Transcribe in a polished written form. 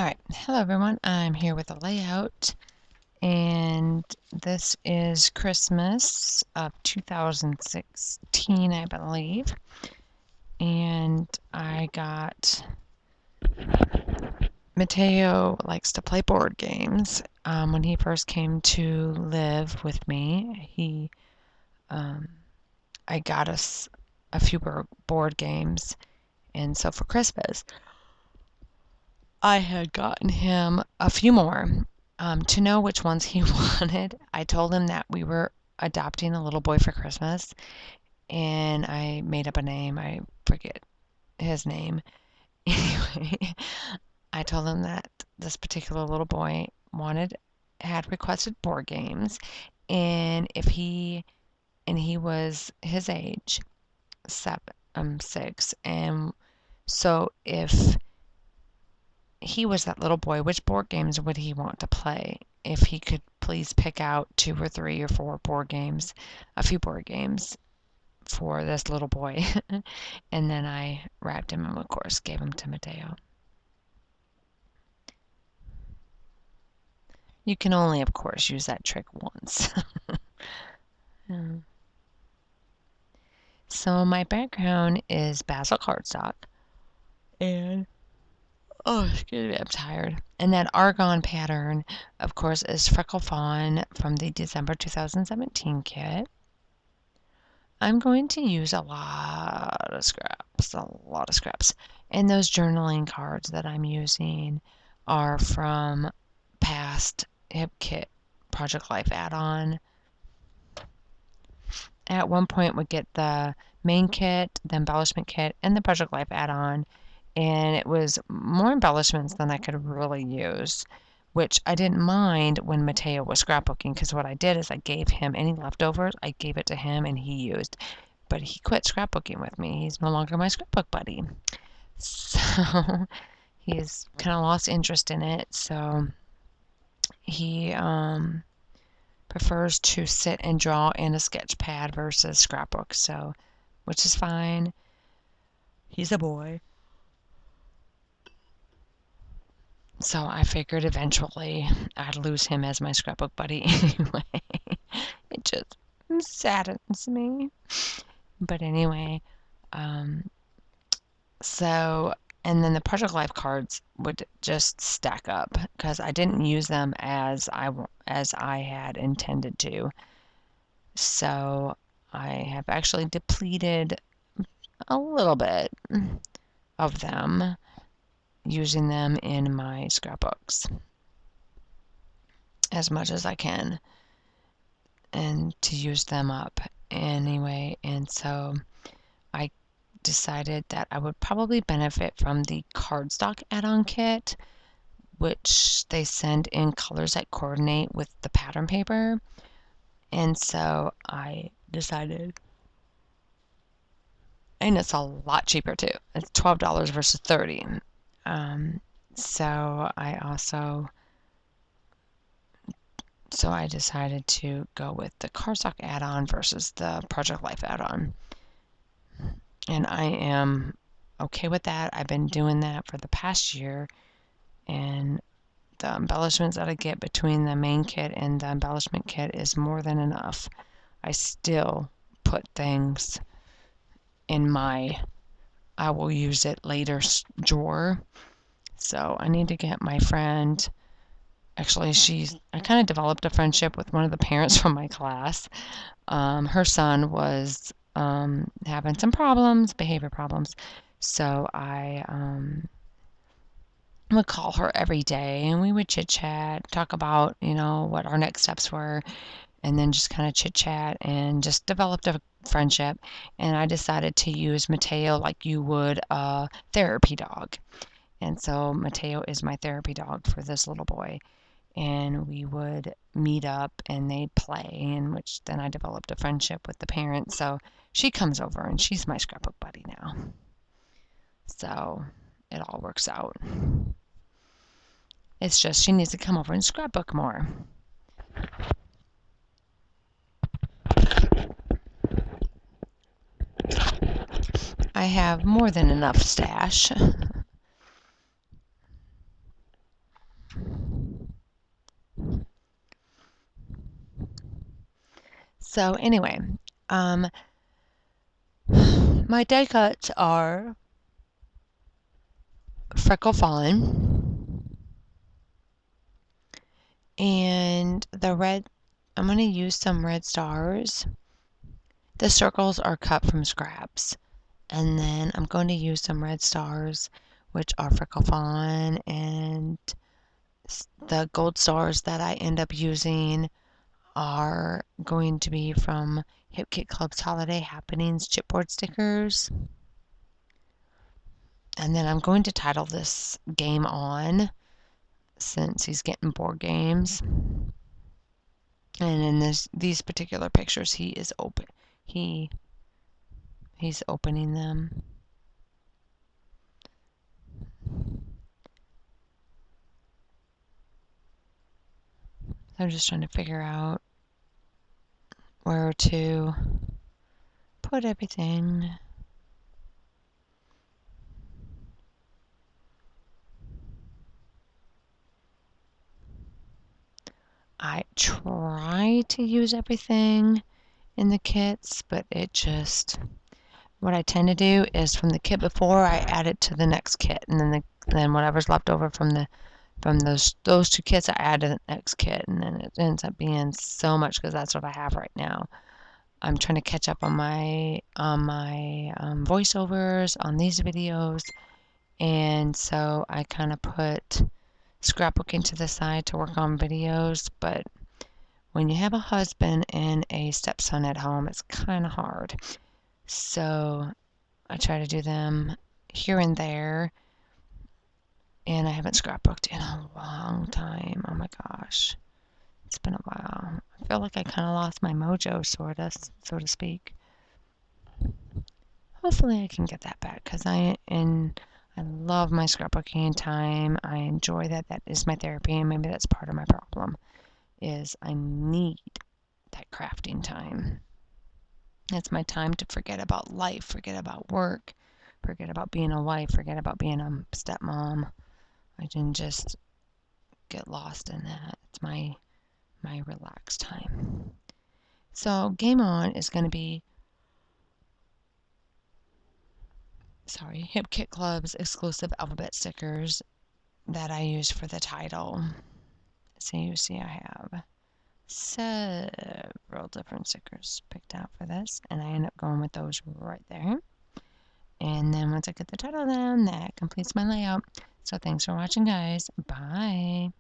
Alright, hello everyone. I'm here with a layout, and this is Christmas of 2016, I believe. And I got Mateo likes to play board games. When he first came to live with me, I got us a few board games, and so for Christmas, I had gotten him a few more. To know which ones he wanted, I told him that we were adopting a little boy for Christmas, and I made up a name. I forget his name. Anyway, I told him that this particular little boy had requested board games, and he was his age, 6, and so if he was that little boy, which board games would he want to play? If he could please pick out 2 or 3 or 4 board games, a few board games for this little boy. And then I wrapped him and, of course, gave him to Mateo. You can only, of course, use that trick once. So my background is basil cardstock. And oh, excuse me, I'm tired. And that argon pattern, of course, is Freckled Fawn from the December 2017 kit. I'm going to use a lot of scraps. And those journaling cards that I'm using are from past Hip Kit Project Life add-on. At one point, we'd get the main kit, the embellishment kit, and the Project Life add-on. And it was more embellishments than I could really use, which I didn't mind when Mateo was scrapbooking, because what I did is I gave him any leftovers, I gave it to him and he used. But he quit scrapbooking with me. He's no longer my scrapbook buddy. So he's kind of lost interest in it. So he prefers to sit and draw in a sketch pad versus scrapbook. So, which is fine. He's a boy. So I figured eventually I'd lose him as my scrapbook buddy anyway. It just saddens me. But anyway, so, and then the Project Life cards would just stack up because I didn't use them as I had intended to. So I have actually depleted a little bit of them, using them in my scrapbooks as much as I can, and to use them up anyway. And so I decided that I would probably benefit from the cardstock add-on kit, which they send in colors that coordinate with the pattern paper. And so I decided, and it's a lot cheaper too. It's $12 versus $30. So I decided to go with the cardstock add-on versus the Project Life add-on. And I am okay with that. I've been doing that for the past year, and the embellishments that I get between the main kit and the embellishment kit is more than enough. I still put things in my I will use it later drawer. So I need to get my friend, actually I kind of developed a friendship with one of the parents from my class. Her son was having some problems, behavior problems. So I would call her every day, and we would chit chat, talk about, what our next steps were, and then just kind of chit chat and just developed a friendship. And I decided to use Mateo like you would a therapy dog. And so Mateo is my therapy dog for this little boy. And we would meet up and they'd play, in which then I developed a friendship with the parents. So she comes over and she's my scrapbook buddy now. So it all works out. It's just she needs to come over and scrapbook more. I have more than enough stash. So anyway, my die cuts are Fawn, and the red, I'm going to use some red stars. The circles are cut from scraps, and then I'm going to use some red stars, which are Fawn, and the gold stars that I end up using are going to be from Hip Kit Club's Holiday Happenings chipboard stickers. And then I'm going to title this Game On, since he's getting board games. And in these particular pictures, he's opening them. I'm just trying to figure out where to put everything. I try to use everything in the kits, but what I tend to do is from the kit before, I add it to the next kit, and then whatever's left over from those two kits, I add to the next kit, and then it ends up being so much because that's what I have right now. I'm trying to catch up on my voiceovers on these videos, and so I kind of put scrapbooking to the side to work on videos. But when you have a husband and a stepson at home, it's kind of hard. So I try to do them here and there, and I haven't scrapbooked in a long time. Oh my gosh, it's been a while. I feel like I kind of lost my mojo, so to speak. Hopefully I can get that back, because I love my scrapbooking time. I enjoy that. That is my therapy, and maybe that's part of my problem, is I need that crafting time. It's my time to forget about life, forget about work, forget about being a wife, forget about being a stepmom. I can just get lost in that. It's my relaxed time. So Game On is going to be, Hip Kit Club's exclusive alphabet stickers that I use for the title. So you see I have several different stickers picked out for this, and I end up going with those right there. And then once I get the title down, that completes my layout. So thanks for watching, guys. Bye.